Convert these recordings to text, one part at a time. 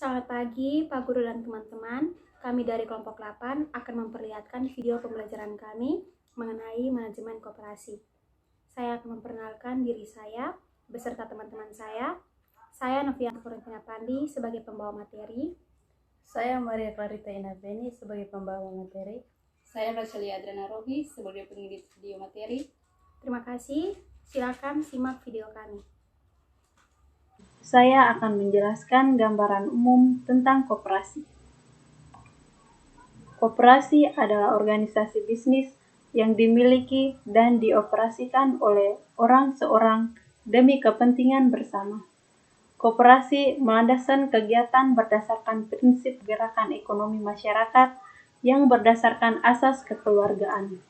Selamat pagi Pak Guru dan teman-teman. Kami dari kelompok 8 akan memperlihatkan video pembelajaran kami mengenai manajemen koperasi. Saya akan memperkenalkan diri saya beserta teman-teman saya. Saya Novianti Florentina Pandi sebagai pembawa materi. Saya Maria Clarita Inabeni sebagai pembawa materi. Saya Rosalia Adriana Robi sebagai pengedit video materi. Terima kasih. Silakan simak video kami. Saya akan menjelaskan gambaran umum tentang koperasi. Koperasi adalah organisasi bisnis yang dimiliki dan dioperasikan oleh orang seorang demi kepentingan bersama. Koperasi melandaskan kegiatan berdasarkan prinsip gerakan ekonomi masyarakat yang berdasarkan asas kekeluargaan.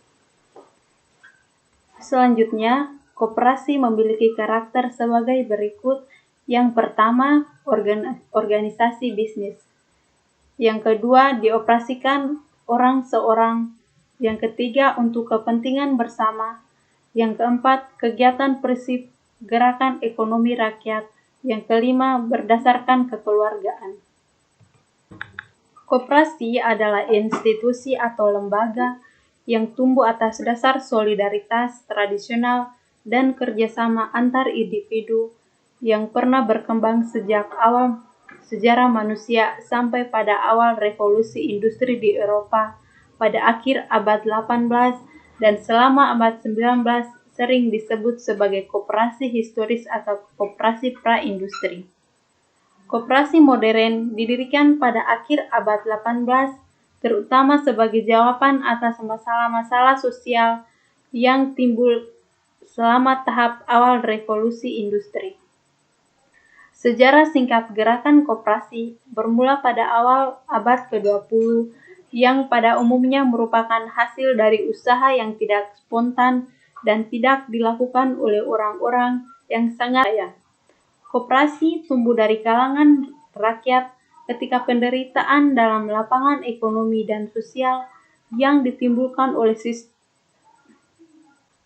Selanjutnya, koperasi memiliki karakter sebagai berikut. Yang pertama, organisasi bisnis. Yang kedua, dioperasikan orang seorang. Yang ketiga, untuk kepentingan bersama. Yang keempat, kegiatan prinsip gerakan ekonomi rakyat. Yang kelima, berdasarkan kekeluargaan. Koperasi adalah institusi atau lembaga yang tumbuh atas dasar solidaritas tradisional dan kerjasama antar individu yang pernah berkembang sejak awal sejarah manusia sampai pada awal revolusi industri di Eropa pada akhir abad 18 dan selama abad 19 sering disebut sebagai koperasi historis atau koperasi pra-industri. Koperasi modern didirikan pada akhir abad 18 terutama sebagai jawaban atas masalah-masalah sosial yang timbul selama tahap awal revolusi industri. Sejarah singkat gerakan koperasi bermula pada awal abad ke-20 yang pada umumnya merupakan hasil dari usaha yang tidak spontan dan tidak dilakukan oleh orang-orang yang sangat kaya. Koperasi tumbuh dari kalangan rakyat ketika penderitaan dalam lapangan ekonomi dan sosial yang ditimbulkan oleh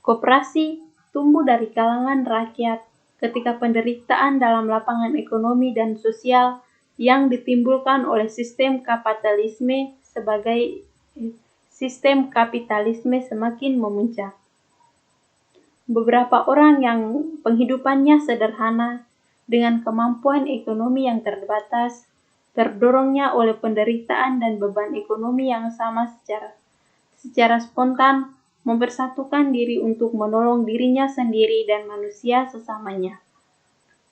Koperasi tumbuh dari kalangan rakyat ketika penderitaan dalam lapangan ekonomi dan sosial yang ditimbulkan oleh sistem kapitalisme semakin memuncak. Beberapa orang yang penghidupannya sederhana dengan kemampuan ekonomi yang terbatas, terdorongnya oleh penderitaan dan beban ekonomi yang sama secara spontan mempersatukan diri untuk menolong dirinya sendiri dan manusia sesamanya.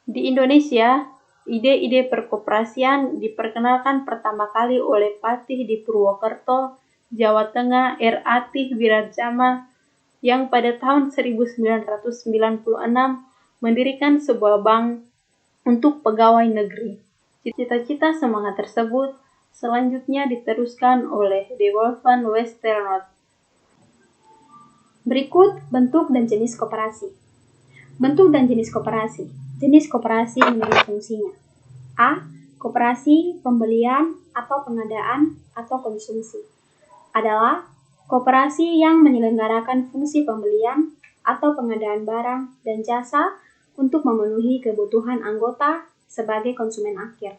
Di Indonesia, ide-ide perkoperasian diperkenalkan pertama kali oleh Patih di Purwokerto, Jawa Tengah, R. Atih Wiradjama, yang pada tahun 1996 mendirikan sebuah bank untuk pegawai negeri. Cita-cita semangat tersebut selanjutnya diteruskan oleh De Wolfen Westernoth. Berikut bentuk dan jenis koperasi. Bentuk dan jenis koperasi. Jenis koperasi menurut fungsinya. A. Koperasi pembelian atau pengadaan atau konsumsi adalah koperasi yang menyelenggarakan fungsi pembelian atau pengadaan barang dan jasa untuk memenuhi kebutuhan anggota sebagai konsumen akhir.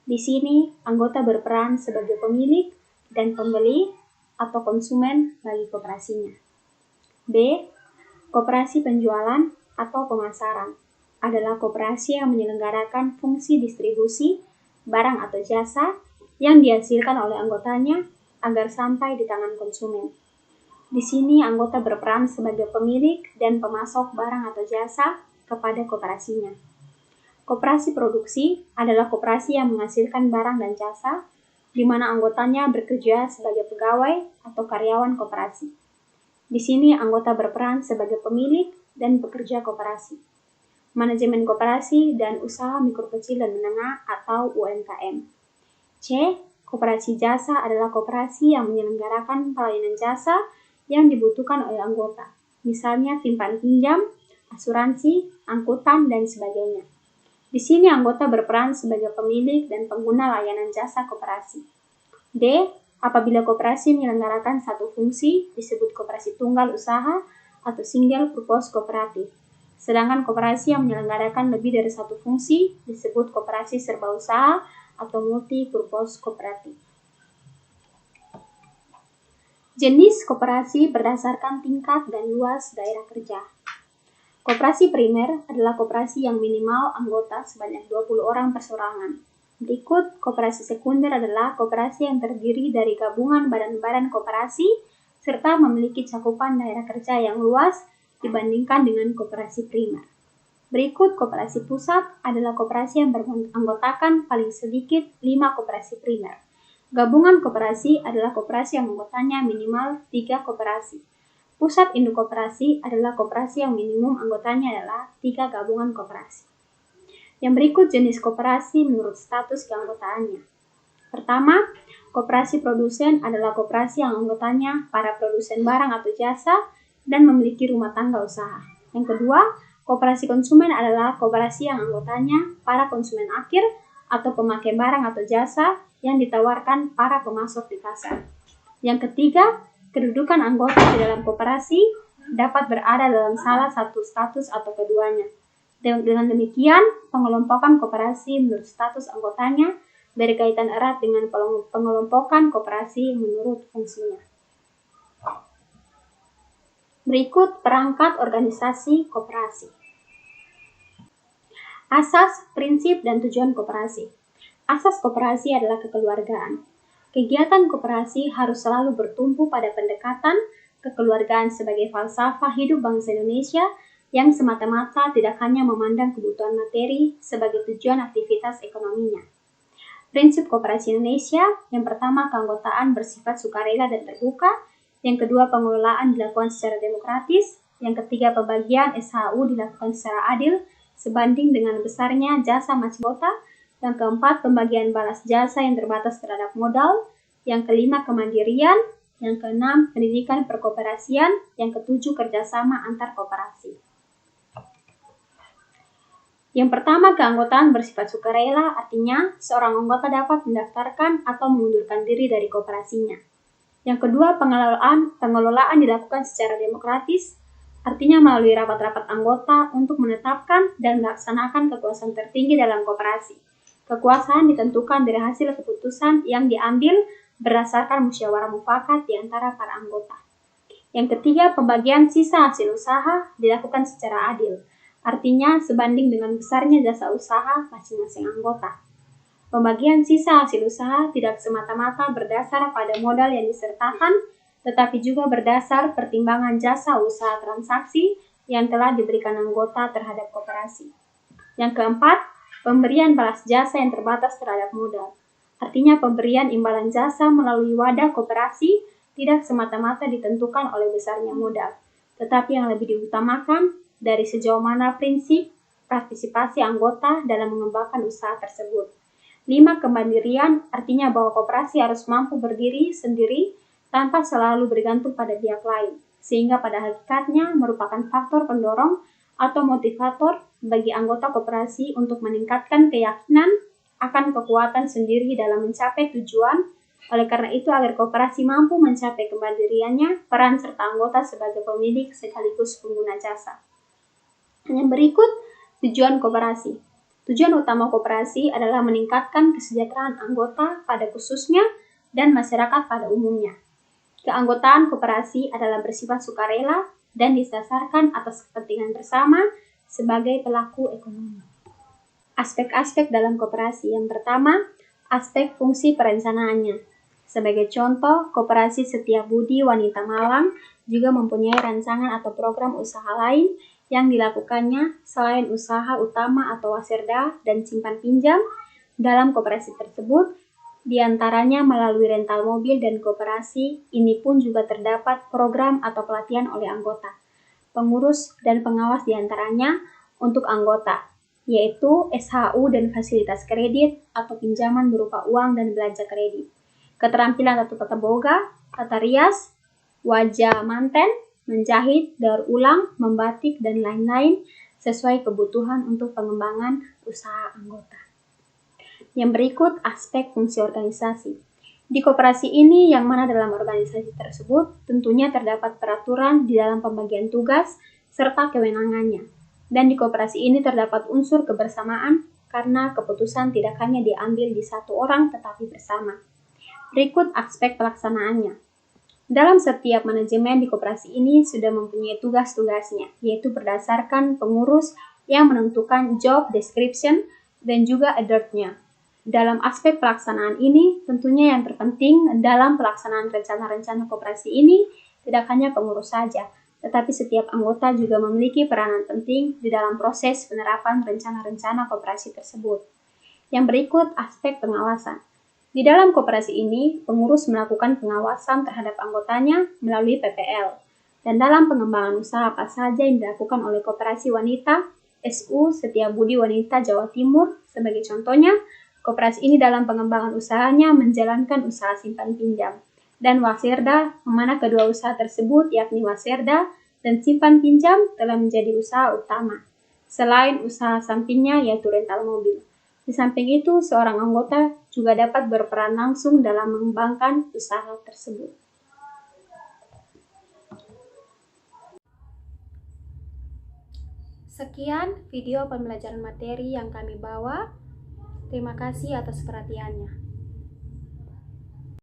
Di sini, anggota berperan sebagai pemilik dan pembeli atau konsumen bagi koperasinya. B. Koperasi penjualan atau pemasaran adalah koperasi yang menyelenggarakan fungsi distribusi barang atau jasa yang dihasilkan oleh anggotanya agar sampai di tangan konsumen. Di sini anggota berperan sebagai pemilik dan pemasok barang atau jasa kepada koperasinya. Koperasi produksi adalah koperasi yang menghasilkan barang dan jasa di mana anggotanya bekerja sebagai pegawai atau karyawan koperasi. Di sini anggota berperan sebagai pemilik dan pekerja koperasi. Manajemen koperasi dan usaha mikro kecil dan menengah atau UMKM. C. Koperasi jasa adalah koperasi yang menyelenggarakan pelayanan jasa yang dibutuhkan oleh anggota, misalnya simpan pinjam, asuransi, angkutan, dan sebagainya. Di sini anggota berperan sebagai pemilik dan pengguna layanan jasa koperasi. D. Apabila koperasi menyelenggarakan satu fungsi, disebut koperasi tunggal usaha atau single purpose kooperatif. Sedangkan koperasi yang menyelenggarakan lebih dari satu fungsi, disebut koperasi serba usaha atau multi-purpose cooperative. Jenis koperasi berdasarkan tingkat dan luas daerah kerja. Koperasi primer adalah koperasi yang minimal anggota sebanyak 20 orang perseorangan. Berikut, koperasi sekunder adalah koperasi yang terdiri dari gabungan badan-badan koperasi serta memiliki cakupan daerah kerja yang luas dibandingkan dengan koperasi primer. Berikut, koperasi pusat adalah koperasi yang beranggotakan paling sedikit 5 koperasi primer. Gabungan koperasi adalah koperasi yang anggotanya minimal 3 koperasi. Pusat induk koperasi adalah koperasi yang minimum anggotanya adalah 3 gabungan koperasi. Yang berikut jenis koperasi menurut status keanggotaannya. Pertama, koperasi produsen adalah koperasi yang anggotanya para produsen barang atau jasa dan memiliki rumah tangga usaha. Yang kedua, koperasi konsumen adalah koperasi yang anggotanya para konsumen akhir atau pemakai barang atau jasa yang ditawarkan para pemasok di pasar. Yang ketiga, kedudukan anggota di dalam koperasi dapat berada dalam salah satu status atau keduanya. Dengan demikian, pengelompokan koperasi menurut status anggotanya berkaitan erat dengan pengelompokan koperasi menurut fungsinya. Berikut perangkat organisasi koperasi. Asas, prinsip, dan tujuan koperasi. Asas koperasi adalah kekeluargaan. Kegiatan koperasi harus selalu bertumpu pada pendekatan kekeluargaan sebagai falsafah hidup bangsa Indonesia yang semata-mata tidak hanya memandang kebutuhan materi sebagai tujuan aktivitas ekonominya. Prinsip koperasi Indonesia, yang pertama keanggotaan bersifat sukarela dan terbuka, yang kedua pengelolaan dilakukan secara demokratis, yang ketiga pembagian SHU dilakukan secara adil sebanding dengan besarnya jasa masing anggota, yang keempat, pembagian balas jasa yang terbatas terhadap modal. Yang kelima, kemandirian. Yang keenam, pendidikan perkoperasian. Yang ketujuh, kerjasama antar koperasi. Yang pertama, keanggotaan bersifat sukarela, artinya seorang anggota dapat mendaftarkan atau mengundurkan diri dari koperasinya. Yang kedua, pengelolaan dilakukan secara demokratis, artinya melalui rapat-rapat anggota untuk menetapkan dan melaksanakan kekuasaan tertinggi dalam koperasi. Kekuasaan ditentukan dari hasil keputusan yang diambil berdasarkan musyawarah mufakat di antara para anggota. Yang ketiga, pembagian sisa hasil usaha dilakukan secara adil, artinya sebanding dengan besarnya jasa usaha masing-masing anggota. Pembagian sisa hasil usaha tidak semata-mata berdasar pada modal yang disertakan, tetapi juga berdasar pertimbangan jasa usaha transaksi yang telah diberikan anggota terhadap koperasi. Yang keempat, pemberian balas jasa yang terbatas terhadap modal. Artinya pemberian imbalan jasa melalui wadah koperasi tidak semata-mata ditentukan oleh besarnya modal, tetapi yang lebih diutamakan dari sejauh mana prinsip partisipasi anggota dalam mengembangkan usaha tersebut. 5. Kemandirian, artinya bahwa koperasi harus mampu berdiri sendiri tanpa selalu bergantung pada pihak lain, sehingga pada hakikatnya merupakan faktor pendorong atau motivator bagi anggota koperasi untuk meningkatkan keyakinan akan kekuatan sendiri dalam mencapai tujuan. Oleh karena itu, agar koperasi mampu mencapai kemandiriannya, peran serta anggota sebagai pemilik sekaligus pengguna jasa. Yang berikut, tujuan koperasi. Tujuan utama koperasi adalah meningkatkan kesejahteraan anggota pada khususnya dan masyarakat pada umumnya. Keanggotaan koperasi adalah bersifat sukarela dan didasarkan atas kepentingan bersama sebagai pelaku ekonomi. Aspek-aspek dalam koperasi. Yang pertama, aspek fungsi perencanaannya. Sebagai contoh, koperasi Setiabudi Wanita Malang juga mempunyai rancangan atau program usaha lain yang dilakukannya selain usaha utama atau waserda dan simpan pinjam dalam koperasi tersebut, diantaranya melalui rental mobil dan koperasi. Ini pun juga terdapat program atau pelatihan oleh anggota, pengurus, dan pengawas diantaranya untuk anggota, yaitu SHU dan fasilitas kredit atau pinjaman berupa uang dan belanja kredit, keterampilan atau tata boga, tata rias, wajah manten, menjahit, daur ulang, membatik, dan lain-lain sesuai kebutuhan untuk pengembangan usaha anggota. Yang berikut, aspek fungsi organisasi. Di koperasi ini, yang mana dalam organisasi tersebut tentunya terdapat peraturan di dalam pembagian tugas serta kewenangannya. Dan di koperasi ini terdapat unsur kebersamaan karena keputusan tidak hanya diambil di satu orang tetapi bersama. Berikut aspek pelaksanaannya. Dalam setiap manajemen di koperasi ini sudah mempunyai tugas-tugasnya, yaitu berdasarkan pengurus yang menentukan job description dan juga adortnya. Dalam aspek pelaksanaan ini, tentunya yang terpenting dalam pelaksanaan rencana-rencana koperasi ini tidak hanya pengurus saja, tetapi setiap anggota juga memiliki peranan penting di dalam proses penerapan rencana-rencana koperasi tersebut. Yang berikut aspek pengawasan. Di dalam koperasi ini, pengurus melakukan pengawasan terhadap anggotanya melalui PPL. Dan dalam pengembangan usaha apa saja yang dilakukan oleh Koperasi Wanita SU Setiabudi Wanita Jawa Timur, sebagai contohnya, koperasi ini dalam pengembangan usahanya menjalankan usaha simpan pinjam dan Waserda, mana kedua usaha tersebut yakni Waserda dan simpan pinjam telah menjadi usaha utama, selain usaha sampingnya yaitu rental mobil. Di samping itu, seorang anggota juga dapat berperan langsung dalam mengembangkan usaha tersebut. Sekian video pembelajaran materi yang kami bawa. Terima kasih atas perhatiannya.